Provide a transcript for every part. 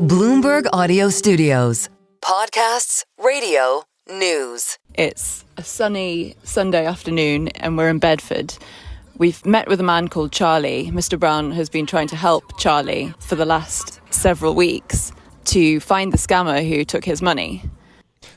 Bloomberg Audio Studios. Podcasts, radio, news. It's a sunny Sunday afternoon and we're in Bedford. We've met with a man called Charlie. Mr. Brown has been trying to help Charlie for the last several weeks to find the scammer who took his money.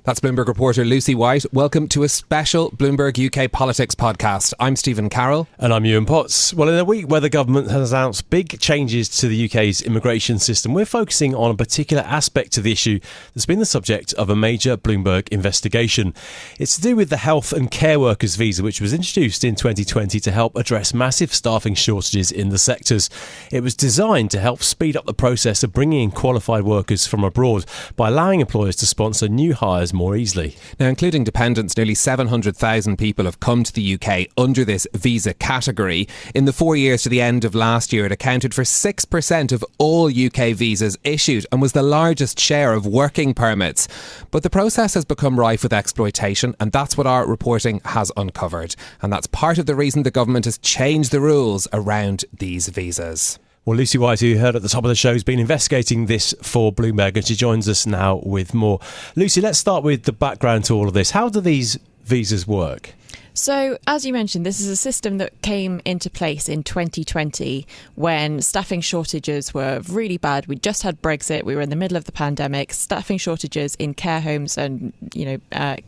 That's Bloomberg reporter Lizzy. Welcome to a special Bloomberg UK Politics podcast. I'm Stephen Carroll. And I'm Yuan. Well, in a week where the government has announced big changes to the UK's immigration system, we're focusing on a particular aspect of the issue that's been the subject of a major Bloomberg investigation. It's to do with the health and care workers visa, which was introduced in 2020 to help address massive staffing shortages in the sectors. It was designed to help speed up the process of bringing in qualified workers from abroad by allowing employers to sponsor new hires more easily. Now, including dependents, nearly 700,000 people have come to the UK under this visa category. In the 4 years to the end of last year, it accounted for 6% of all UK visas issued and was the largest share of working permits. But the process has become rife with exploitation, and that's what our reporting has uncovered. And that's part of the reason the government has changed the rules around these visas. Well, Lizzy, who you heard at the top of the show, has been investigating this for Bloomberg, and she joins us now with more. Lizzy, let's start with the background to all of this. How do these visas work? So, as you mentioned, this is a system that came into place in 2020 when staffing shortages were really bad. We just had Brexit. We were in the middle of the pandemic. Staffing shortages in care homes and,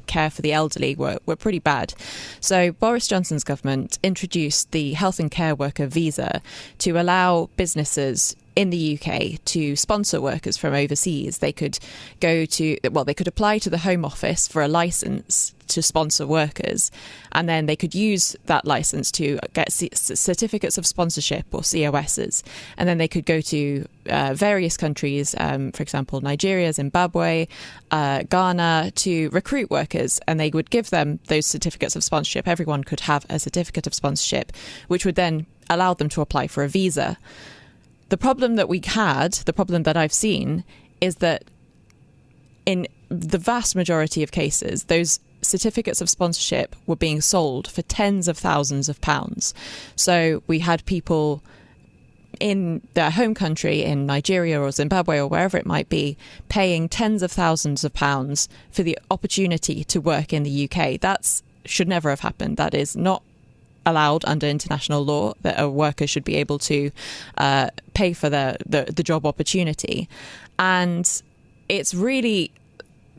care for the elderly were pretty bad. So Boris Johnson's government introduced the health and care worker visa to allow businesses in the UK to sponsor workers from overseas. They could they could apply to the Home Office for a licence to sponsor workers, and then they could use that licence to get certificates of sponsorship or COSs, and then they could go to various countries, for example, Nigeria, Zimbabwe, Ghana, to recruit workers, and they would give them those certificates of sponsorship. Everyone could have a certificate of sponsorship, which would then allow them to apply for a visa. The problem that I've seen, is that in the vast majority of cases, those certificates of sponsorship were being sold for tens of thousands of pounds. So we had people in their home country, in Nigeria or Zimbabwe or wherever it might be, paying tens of thousands of pounds for the opportunity to work in the UK. That should never have happened. That is not allowed under international law, that a worker should be able to pay for the job opportunity. And it's really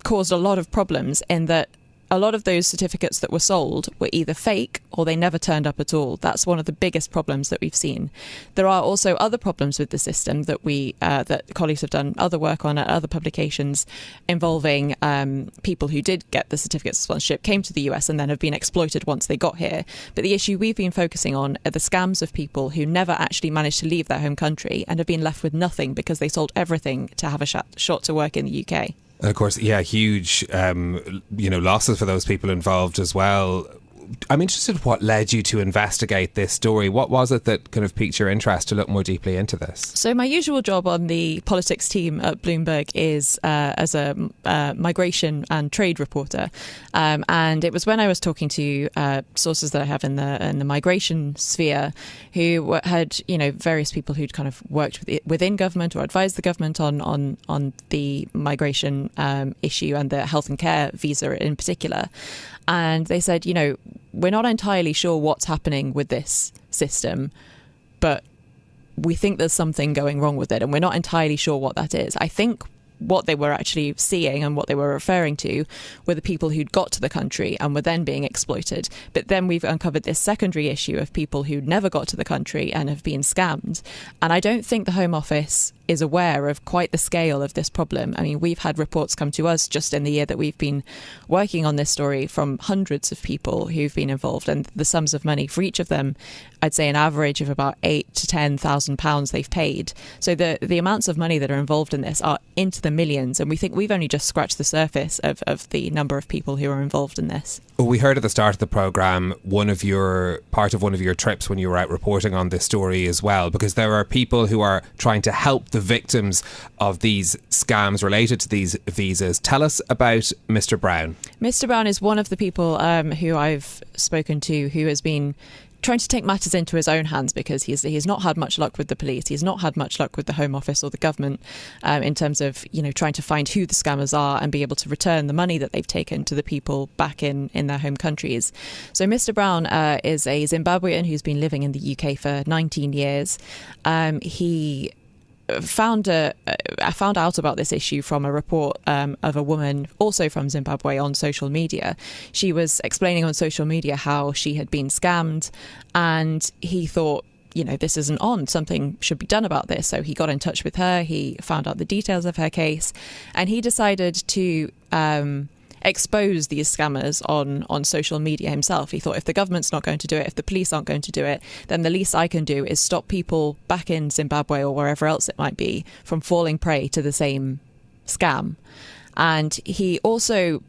caused a lot of problems in that a lot of those certificates that were sold were either fake or they never turned up at all. That's one of the biggest problems that we've seen. There are also other problems with the system that that colleagues have done other work on at other publications involving people who did get the certificates of sponsorship, came to the US and then have been exploited once they got here. But the issue we've been focusing on are the scams of people who never actually managed to leave their home country and have been left with nothing because they sold everything to have a shot to work in the UK. And of course, huge, losses for those people involved as well. I'm interested in what led you to investigate this story. What was it that kind of piqued your interest to look more deeply into this? So my usual job on the politics team at Bloomberg is as a migration and trade reporter. And it was when I was talking to sources that I have in the migration sphere who had, various people who'd kind of worked within government or advised the government on the migration issue and the health and care visa in particular. And they said, we're not entirely sure what's happening with this system, but we think there's something going wrong with it, and we're not entirely sure what that is. I think what they were actually seeing and what they were referring to were the people who'd got to the country and were then being exploited. But then we've uncovered this secondary issue of people who never got to the country and have been scammed. And I don't think the Home Office is aware of quite the scale of this problem. I mean, we've had reports come to us just in the year that we've been working on this story from hundreds of people who've been involved, and the sums of money for each of them, I'd say an average of about £8,000 to £10,000 they've paid. So the amounts of money that are involved in this are into the millions, and we think we've only just scratched the surface of the number of people who are involved in this. Well, we heard at the start of the programme part of one of your trips when you were out reporting on this story as well, because there are people who are trying to help the victims of these scams related to these visas. Tell us about Mr. Brown. Mr. Brown is one of the people who I've spoken to who has been trying to take matters into his own hands, because he's not had much luck with the police. He's not had much luck with the Home Office or the government in terms of, trying to find who the scammers are and be able to return the money that they've taken to the people back in their home countries. So Mr. Brown is a Zimbabwean who's been living in the UK for 19 years. He found out about this issue from a report of a woman also from Zimbabwe on social media. She was explaining on social media how she had been scammed, and he thought, this isn't on, something should be done about this. So he got in touch with her, he found out the details of her case, and he decided to expose these scammers on social media himself. He thought, if the government's not going to do it, if the police aren't going to do it, then the least I can do is stop people back in Zimbabwe or wherever else it might be from falling prey to the same scam. And he also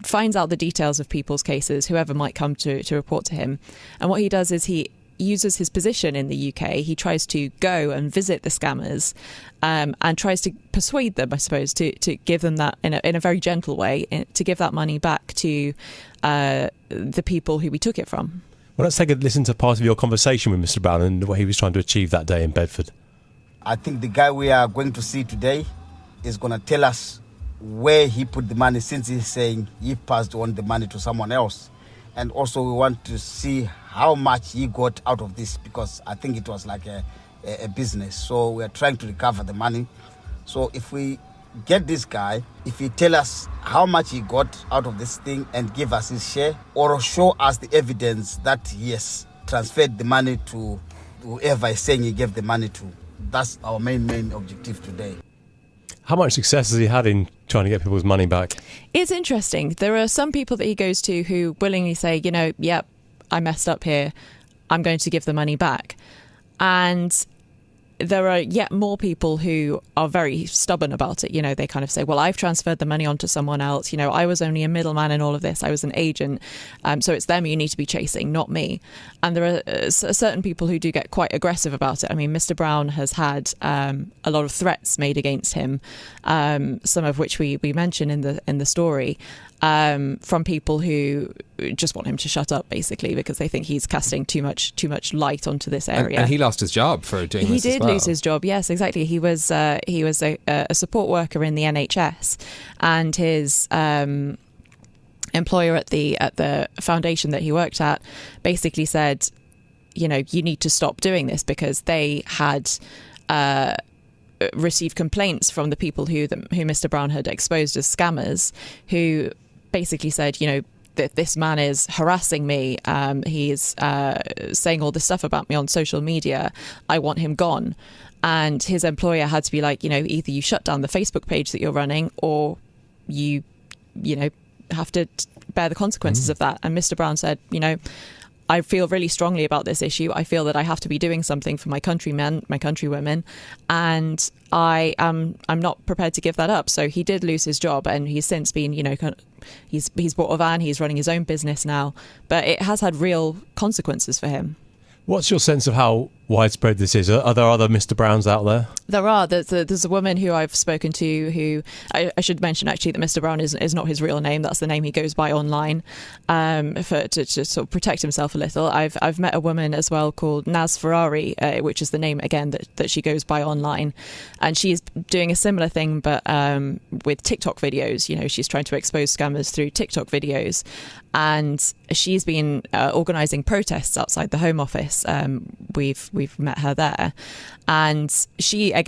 finds out the details of people's cases, whoever might come to report to him. And what he does is he uses his position in the UK. He tries to go and visit the scammers and tries to persuade them, I suppose, to give them that in a very gentle way, to give that money back to the people who we took it from. Well, let's take a listen to part of your conversation with Mr. Brown and what he was trying to achieve that day in Bedford. I think the guy we are going to see today is going to tell us where he put the money, since he's saying he passed on the money to someone else. And also we want to see how much he got out of this, because I think it was like a business. So we are trying to recover the money. So if we get this guy, if he tell us how much he got out of this thing and give us his share, or show us the evidence that he has transferred the money to whoever is saying he gave the money to, that's our main objective today. How much success has he had in trying to get people's money back? It's interesting. There are some people that he goes to who willingly say, yep, I messed up here, I'm going to give the money back. And there are yet more people who are very stubborn about it. They kind of say, well, I've transferred the money onto someone else. I was only a middleman in all of this. I was an agent. So it's them you need to be chasing, not me. And there are certain people who do get quite aggressive about it. I mean, Mr. Brown has had a lot of threats made against him, some of which we mention in the story, from people who just want him to shut up, basically, because they think he's casting too much light onto this area. And he lost his job for doing this as well. He did lose his job, yes, exactly. He was a support worker in the NHS, and his employer at the foundation that he worked at basically said, you need to stop doing this, because they had received complaints from the people who Mr. Brown had exposed as scammers, who basically said, that this man is harassing me. He's saying all this stuff about me on social media. I want him gone. And his employer had to be like, either you shut down the Facebook page that you're running, or you have to bear the consequences of that. And Mr. Brown said, I feel really strongly about this issue. I feel that I have to be doing something for my countrymen, my countrywomen, and I'm not prepared to give that up. So he did lose his job, and he's since been, he's bought a van, he's running his own business now, but it has had real consequences for him. What's your sense of how widespread this is? Are there other Mr. Browns out there? There are. There's a woman who I've spoken to who, I should mention actually that Mr. Brown is not his real name. That's the name he goes by online, to sort of protect himself a little. I've met a woman as well called Naz Ferrari, which is the name again that she goes by online, and she's doing a similar thing, but with TikTok videos. She's trying to expose scammers through TikTok videos, and she's been organising protests outside the Home Office. We've met her there, and I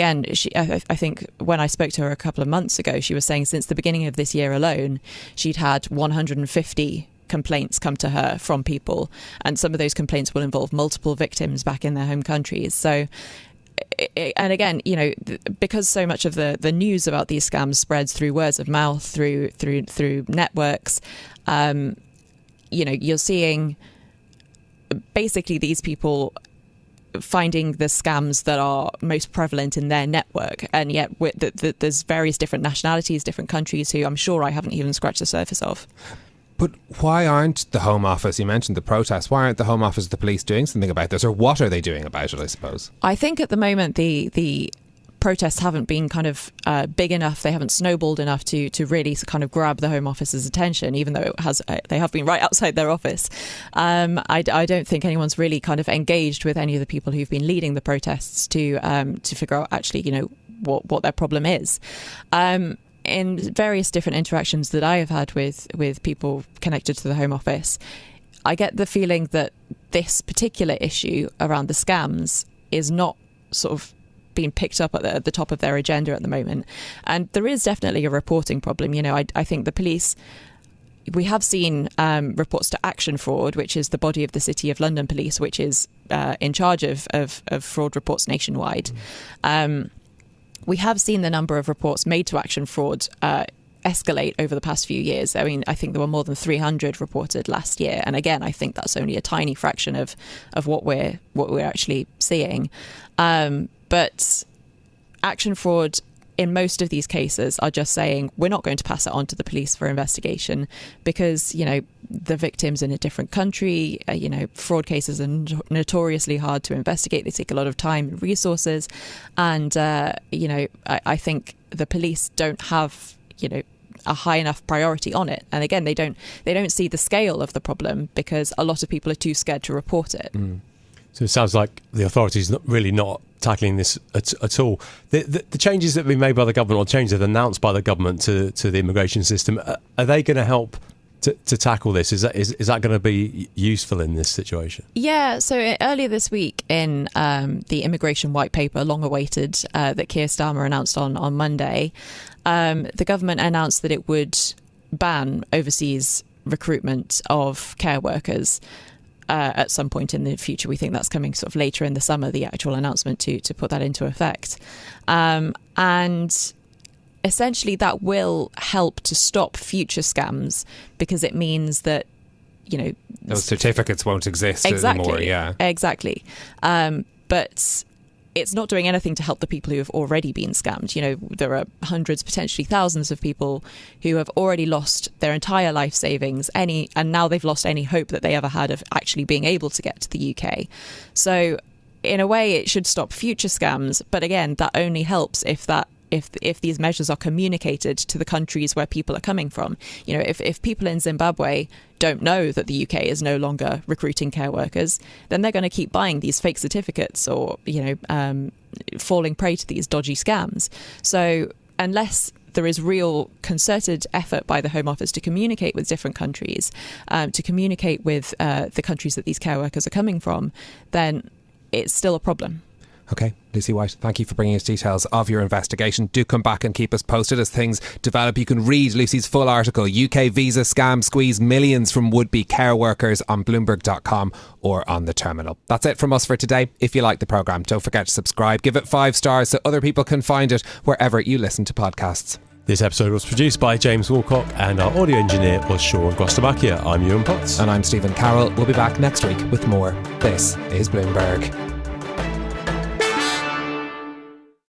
think when I spoke to her a couple of months ago, she was saying since the beginning of this year alone, she'd had 150 complaints come to her from people, and some of those complaints will involve multiple victims back in their home countries. So, and again, because so much of the news about these scams spreads through words of mouth, through networks, you're seeing basically these people finding the scams that are most prevalent in their network, and yet there's various different nationalities, different countries who I'm sure I haven't even scratched the surface of. But why aren't the Home Office, you mentioned the protests, why aren't the Home Office, the police doing something about this, or what are they doing about it, I suppose? I think at the moment the protests haven't been kind of big enough, they haven't snowballed enough to really kind of grab the Home Office's attention, even though they have been right outside their office. I don't think anyone's really kind of engaged with any of the people who've been leading the protests to figure out actually, what their problem is. In various different interactions that I have had with people connected to the Home Office, I get the feeling that this particular issue around the scams is not sort of being picked up at the top of their agenda at the moment. And there is definitely a reporting problem. I think the police, we have seen reports to Action Fraud, which is the body of the City of London Police, which is in charge of fraud reports nationwide. We have seen the number of reports made to Action Fraud escalate over the past few years. I mean, I think there were more than 300 reported last year, and again, I think that's only a tiny fraction of what we're actually seeing. But Action Fraud, in most of these cases, are just saying we're not going to pass it on to the police for investigation because the victim's in a different country. Fraud cases are notoriously hard to investigate. They take a lot of time and resources, and I think the police don't have a high enough priority on it. And again, they don't see the scale of the problem because a lot of people are too scared to report it. So it sounds like the authorities not tackling this at all. The changes that have been made by the government, or changes that are announced by the government to the immigration system, are they going to help to tackle this? Is that going to be useful in this situation? Yeah, so earlier this week in the immigration white paper, long awaited, that Keir Starmer announced on Monday, the government announced that it would ban overseas recruitment of care workers at some point in the future. We think that's coming sort of later in the summer, the actual announcement to put that into effect. And essentially that will help to stop future scams because it means that, those certificates won't exist anymore. Yeah, exactly. But it's not doing anything to help the people who have already been scammed. There are hundreds, potentially thousands of people who have already lost their entire life savings, and now they've lost any hope that they ever had of actually being able to get to the UK. So in a way, it should stop future scams. But again, that only helps if these measures are communicated to the countries where people are coming from. If people in Zimbabwe don't know that the UK is no longer recruiting care workers, then they're going to keep buying these fake certificates or, falling prey to these dodgy scams. So unless there is real concerted effort by the Home Office to communicate with different countries, to communicate with the countries that these care workers are coming from, then it's still a problem. Okay, Lizzy White, thank you for bringing us details of your investigation. Do come back and keep us posted as things develop. You can read Lucy's full article, UK Visa Scam Squeeze Millions from Would-Be Care Workers, on Bloomberg.com or on the terminal. That's it from us for today. If you like the programme, don't forget to subscribe. Give it 5 stars so other people can find it wherever you listen to podcasts. This episode was produced by James Woolcock and our audio engineer was Sean Grostamachia. I'm Yuan Potts. And I'm Stephen Carroll. We'll be back next week with more. This is Bloomberg.